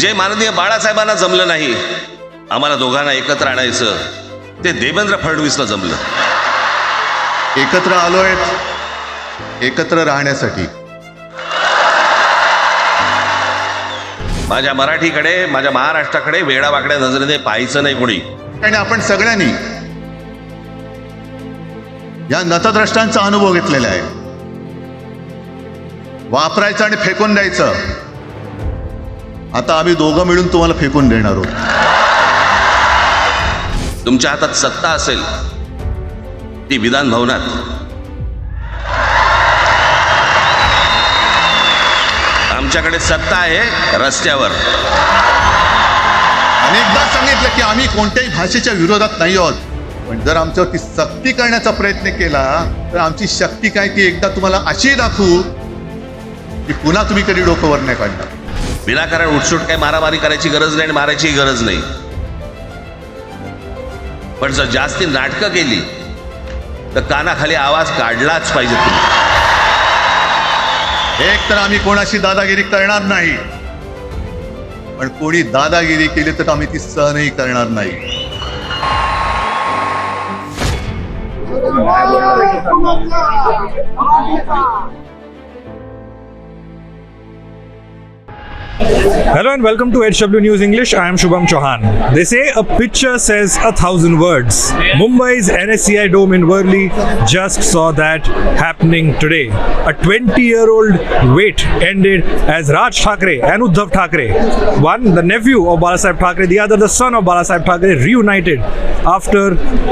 जे माननीय बाळासाहेबांना जमलं नाही आम्हाला दोघांना एकत्र आणायचं, ते देवेंद्र फडणवीसला जमलं. एकत्र आलोय एकत्र राहण्यासाठी. माझ्या मराठीकडे, माझ्या महाराष्ट्राकडे वेडा वाकड्या नजरेने पाहायचं नाही कोणी. आणि आपण सगळ्यांनी या नतद्रष्टांचा अनुभव घेतलेला आहे. वापरायचं आणि फेकून द्यायचं. आता आम्ही दोघं मिळून तुम्हाला फेकून देणार आहोत. तुमच्या हातात सत्ता असेल ती विधान भवनात, आमच्याकडे सत्ता आहे रस्त्यावर. अनेकदा सांगितलं की आम्ही कोणत्याही भाषेच्या विरोधात नाही आहोत, पण जर आमच्यावरती सक्ती करण्याचा प्रयत्न केला तर आमची शक्ती काय ती एकदा तुम्हाला अशी दाखवू की पुन्हा तुम्ही कधी डोकं वर नाही काढणार. विनाकारण उठसूट काही मारामारी करायची गरज नाही आणि मारायची गरज नाही. पण जर जास्ती नाटकं केली तर कानाखाली आवाज काढलाच पाहिजे तुम्ही. एक तर आम्ही कोणाशी दादागिरी करणार नाही, पण कोणी दादागिरी केली तर आम्ही ती सहनही करणार नाही. Hello and welcome to HW News English. I am Shubham Chauhan. They say a picture says 1,000 words. Mumbai's NSCI Dome in Worli just saw that happening today. A 20-year-old wait ended as Raj Thackeray and Uddhav Thackeray, one the nephew of Balasaheb Thackeray, the other the son of Balasaheb Thackeray, reunited after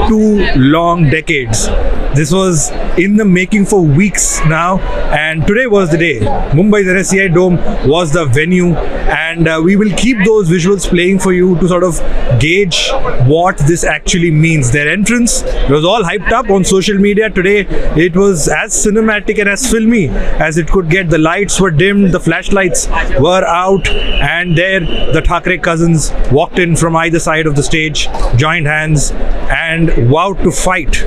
2 long decades. This was in the making for weeks now, and today was the day. Mumbai's NSCI Dome was the venue, and we will keep those visuals playing for you to sort of gauge what this actually means. Their entrance was all hyped up on social media today. It was as cinematic and as filmy as it could get. The lights were dimmed, the flashlights were out, and there the Thackeray cousins walked in from either side of the stage, joined hands, and vowed to fight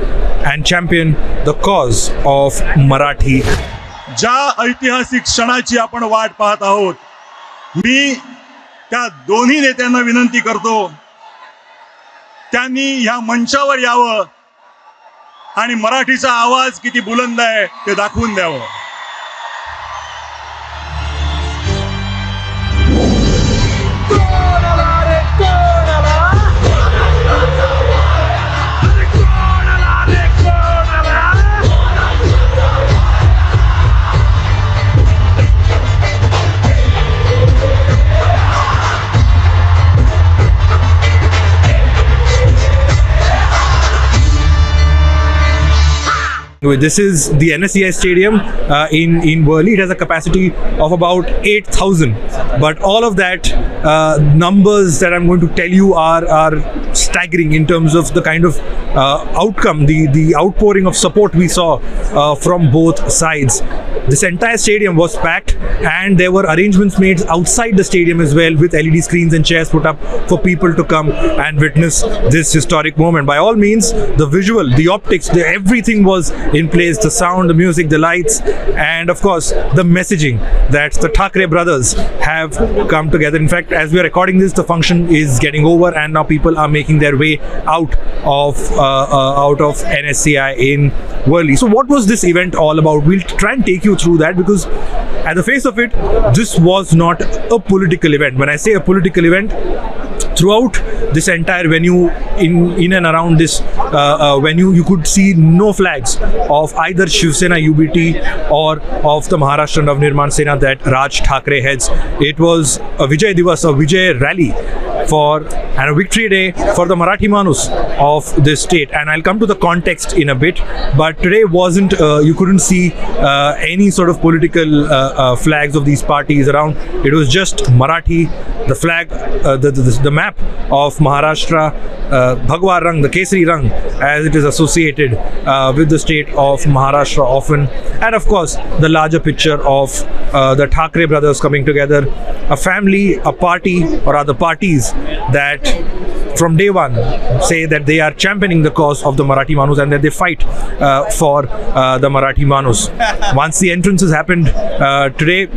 and champion the cause of Marathi. ज्या ऐतिहासिक क्षणाची आपण वाट पाहत आहोत, मी त्या दोन्ही नेत्यांना विनंती करतो त्यांनी ह्या मंचावर यावं आणि मराठीचा आवाज किती बुलंद आहे ते दाखवून द्यावं. This is the NSCI Stadium in Worli. It has a capacity of about 8,000. But all of that numbers that I'm going to tell you are staggering in terms of the kind of outcome, the outpouring of support we saw from both sides. This entire stadium was packed, and there were arrangements made outside the stadium as well, with LED screens and chairs put up for people to come and witness this historic moment. By all means, the visual, the optics, everything was in place. The sound, the music, the lights, and of course the messaging that the Thackeray brothers have come together. In fact, as we are recording this, the function is getting over, and now people are making their way out of NSCI in Worli. So what was this event all about? We'll try and take you through that, because at the face of it, this was not a political event. When I say a political event, throughout this entire venue, in and around this venue, you could see no flags of either Shiv Sena UBT or of the Maharashtra Navnirman Sena that Raj Thackeray heads. It was a Vijay Divas, a Vijay rally and a victory day for the Marathi Manus of this state. And I'll come to the context in a bit, but today wasn't, you couldn't see any sort of political flags of these parties around. It was just Marathi, the flag, the map of Maharashtra, Bhagwa Rang, the Kesari Rang, as it is associated with the state of Maharashtra often, and of course the larger picture of the Thackeray brothers coming together, a family, a party, or other parties that from day one say that they are championing the cause of the Marathi Manus and that they fight for the Marathi Manus. Once the entrances happened today,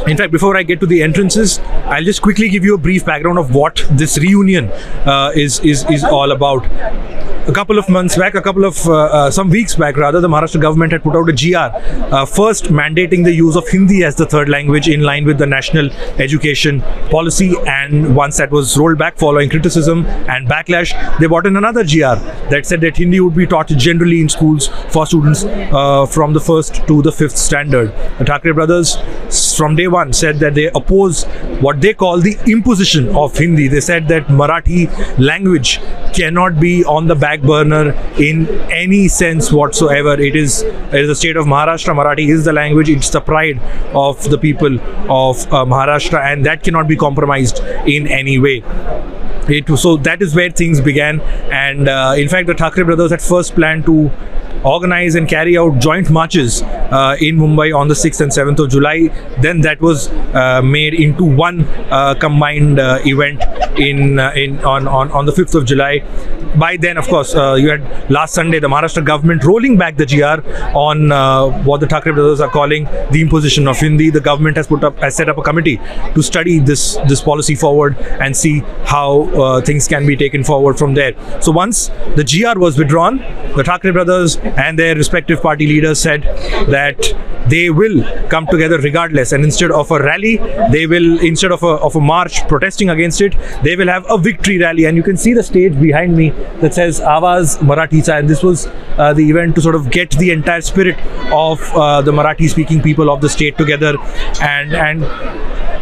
In fact, before I get to the entrances, I'll just quickly give you a brief background of what this reunion is all about. A couple of months back, some weeks back rather, the Maharashtra government had put out a GR, first mandating the use of Hindi as the third language in line with the national education policy. And once that was rolled back following criticism and backlash, they brought in another GR that said that Hindi would be taught generally in schools for students from the 1st to the 5th standard. The Thackeray brothers from day one said that they oppose what they call the imposition of Hindi. They said that Marathi language cannot be on the back burner in any sense whatsoever. It is the state of Maharashtra. Marathi is the language. It's the pride of the people of Maharashtra, and that cannot be compromised in any way. So that is where things began, and in fact the Thackeray brothers had first planned to organize and carry out joint marches in Mumbai on the 6th and 7th of July. Then that was made into one combined event on the 5th of July. By then, of course, you had last Sunday the Maharashtra government rolling back the GR on what the Thackeray brothers are calling the imposition of Hindi. The government has set up a committee to study this policy forward and see how things can be taken forward from there. So once the GR was withdrawn, the Thackeray brothers and their respective party leaders said that they will come together regardless, and instead of a rally, instead of a march protesting against it, they will have a victory rally. And you can see the stage behind me that says Awaz Marathi, and this was the event to sort of get the entire spirit of the Marathi speaking people of the state together and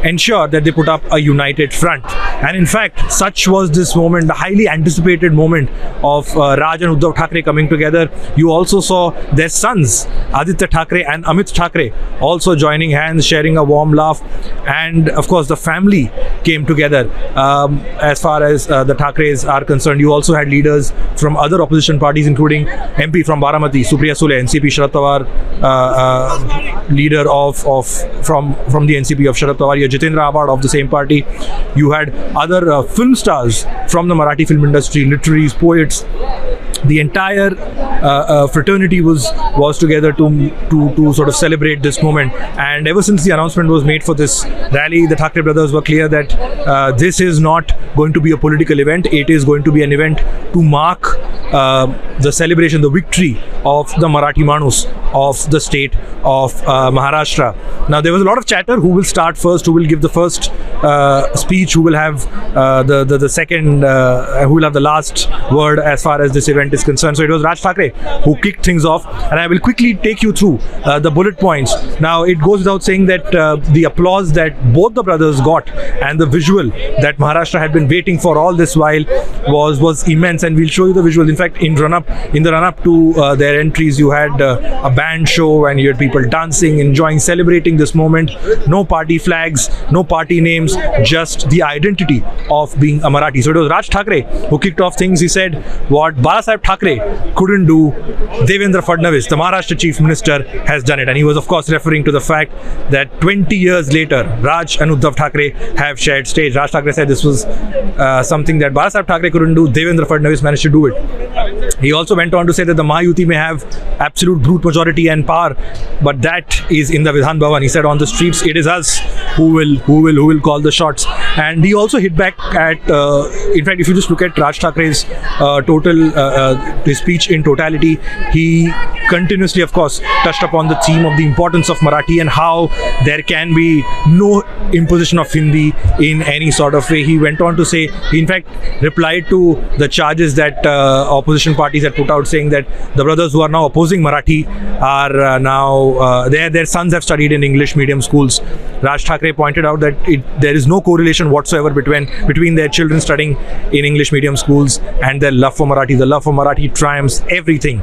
ensure that they put up a united front. And in fact, such was this moment, the highly anticipated moment of Raj and Uddhav Thackeray coming together. You also saw their sons, Aditya Thackeray and Amit Thackeray, also joining hands, sharing a warm laugh. And of course, the family came together. As far as the Thackerays are concerned, you also had leaders from other opposition parties, including MP from Baramati, Supriya Sule, NCP Sharad Pawar, leader from the NCP of Sharad Pawar, Jitendra Awad of the same party. You had other film stars from the Marathi film industry, literaries, poets. The entire fraternity was together to sort of celebrate this moment. And ever since the announcement was made for this rally, the Thackeray brothers were clear that this is not going to be a political event. It is going to be an event to mark the celebration, the victory of the Marathi Manus of the state of Maharashtra. Now, there was a lot of chatter. Who will start first? Who will give the first speech? Who will have the second? Who will have the last word as far as this event is concerned? So it was Raj Thackeray who kicked things off, and I will quickly take you through the bullet points. Now, it goes without saying that the applause that both the brothers got and the visual that Maharashtra had been waiting for all this while was immense, and we'll show you the visuals. In fact, in the run-up to their entries, you had a band show, and you had people dancing, enjoying, celebrating this moment. No party flags, no party names, just the identity of being a Marathi. So it was Raj Thackeray who kicked off things. He said what Balasaheb Thackeray couldn't do, Devendra Fadnavis, the Maharashtra Chief Minister, has done it. And he was, of course, referring to the fact that 20 years later, Raj and Uddhav Thackeray have shared stage. Raj Thackeray said this was something that Balasaheb Thackeray couldn't do. Devendra Fadnavis managed to do it. He also went on to say that the Mahayuti may have absolute brute majority and power, but that is in the Vidhan Bhavan. He said on the streets, it is us who will call the shots. And he also hit back at, in fact, if you just look at Raj Thackeray's his speech in totality, he continuously, of course, touched upon the theme of the importance of Marathi and how there can be no imposition of Hindi in any sort of way. He went on to say, he in fact replied to the charges that opposition parties had put out, saying that the brothers who are now opposing Marathi are now, their sons have studied in English medium schools. Raj Thackeray pointed out that there is no correlation whatsoever between their children studying in English medium schools and their love for Marathi. The love for Marathi triumphs everything,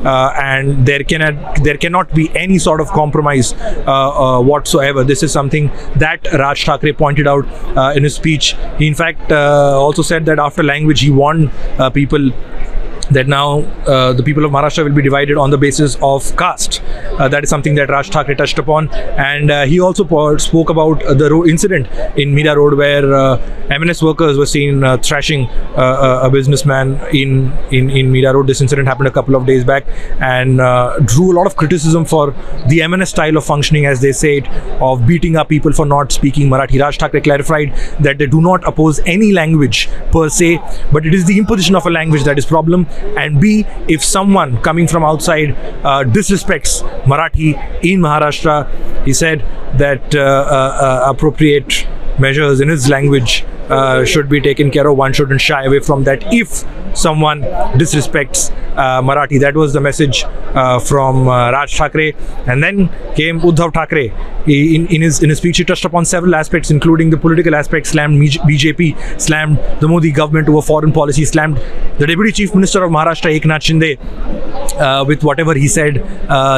and there cannot be any sort of compromise whatsoever. This is something that Raj Thackeray pointed out in his speech. He in fact also said that after language, he warned people that now the people of Maharashtra will be divided on the basis of caste. That is something that Raj Thackeray touched upon, and he also spoke about the incident in Mira Road where MNS workers were seen thrashing a businessman in Mira Road. This incident happened a couple of days back and drew a lot of criticism for the MNS style of functioning, as they say it, of beating up people for not speaking Marathi. Raj Thackeray clarified that they do not oppose any language per se, but it is the imposition of a language that is problem. And B, if someone coming from outside disrespects Marathi in Maharashtra, he said that appropriate measures in his language should be taken care of. One shouldn't shy away from that if someone disrespects Marathi. That was the message from Raj Thackeray. And then came Uddhav Thackeray. In his speech, he touched upon several aspects, including the political aspects, slammed BJP, slammed the Modi government over foreign policy, slammed the Deputy Chief Minister of Maharashtra, Eknath Shinde, with whatever he said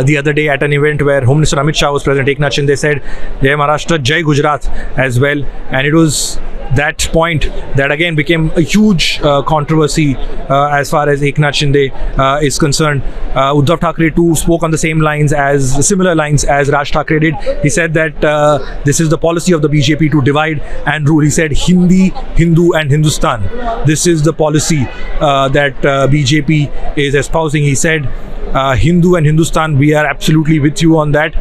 the other day at an event where Home Minister Amit Shah was present. Eknath Shinde said, Jai Maharashtra, Jai Gujarat as well. And it was that point that again became a huge controversy as far as Eknath Shinde is concerned. Uddhav Thackeray too spoke on the similar lines as Raj Thackeray did. He said that this is the policy of the BJP to divide and rule. He said Hindi, Hindu and Hindustan. This is the policy that BJP is espousing. He said Hindu and Hindustan, we are absolutely with you on that.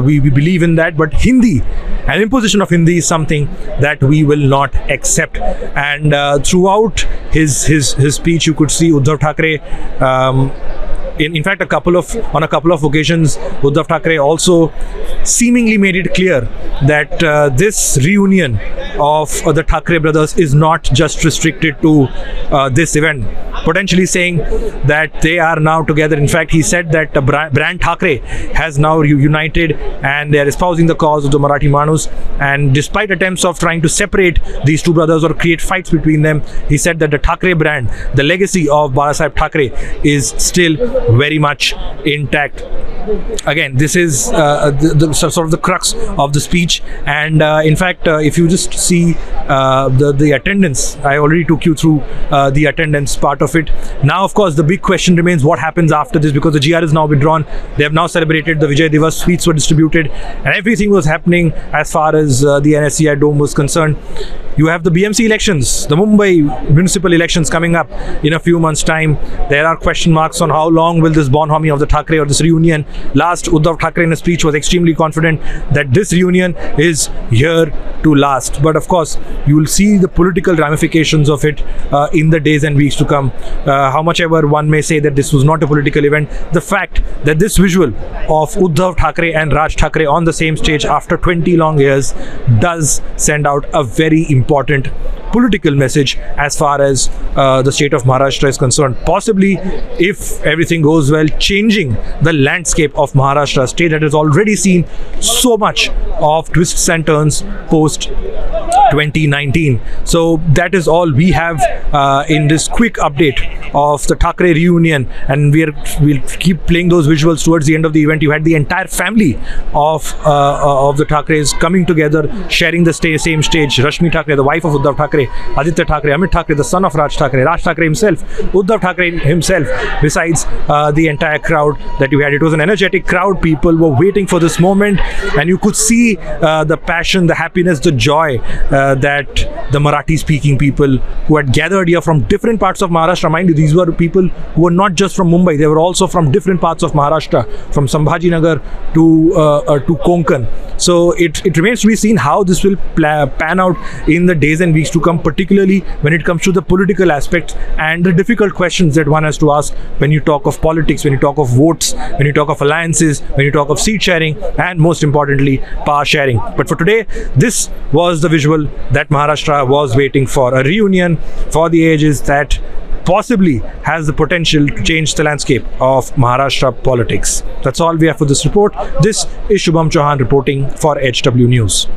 We believe in that. But Hindi, an imposition of Hindi is something that we will not accept. And throughout his speech, you could see Uddhav Thackeray. In fact, on a couple of occasions, Uddhav Thackeray also seemingly made it clear that this reunion of the Thackeray brothers is not just restricted to this event, potentially saying that they are now together. In fact, he said that the brand Thackeray has now reunited and they are espousing the cause of the Marathi Manus. And despite attempts of trying to separate these two brothers or create fights between them, he said that the Thackeray brand, the legacy of Balasaheb Thackeray, is still very much intact. Again, this is the sort of the crux of the speech. And in fact, if you just see the attendance, I already took you through the attendance part of it. Now, of course, the big question remains what happens after this, because the GR is now withdrawn. They have now celebrated the Vijay Divas, sweets were distributed, and everything was happening as far as the NSCI Dome was concerned. You have the BMC elections, the Mumbai municipal elections coming up in a few months' time. There are question marks on how long will this bonhomie of the Thackeray or this reunion last. Uddhav Thackeray in a speech was extremely confident that this reunion is here to last. But of course, you will see the political ramifications of it in the days and weeks to come. How much ever one may say that this was not a political event, the fact that this visual of Uddhav Thackeray and Raj Thackeray on the same stage after 20 long years does send out a very important political message as far as the state of Maharashtra is concerned. Possibly, if everything goes well, changing the landscape of Maharashtra, a state that has already seen so much of twists and turns post 2019. So that is all we have in this quick update of the Thackeray reunion, and we'll keep playing those visuals towards the end of the event. You had the entire family of the Thackerays coming together, sharing the same stage. Rashmi Thackeray, the wife of Uddhav Thackeray, Aditya Thackeray, Amit Thackeray, the son of Raj Thackeray, Raj Thackeray himself, Uddhav Thackeray himself, besides the entire crowd that you had. It was an energetic crowd. People were waiting for this moment, and you could see the passion, the happiness, the joy that the Marathi-speaking people who had gathered here from different parts of Maharashtra. Mind you, these were people who were not just from Mumbai, they were also from different parts of Maharashtra, from Sambhajinagar to Konkan. So it remains to be seen how this will pan out in the days and weeks to come, particularly when it comes to the political aspect and the difficult questions that one has to ask when you talk of politics, when you talk of votes, when you talk of alliances, when you talk of seat sharing, and most importantly, power sharing. But for today, this was the visual that Maharashtra was waiting for, a reunion for the ages that possibly has the potential to change the landscape of Maharashtra politics. That's all we have for this report. This is Shubham Chauhan reporting for HW News.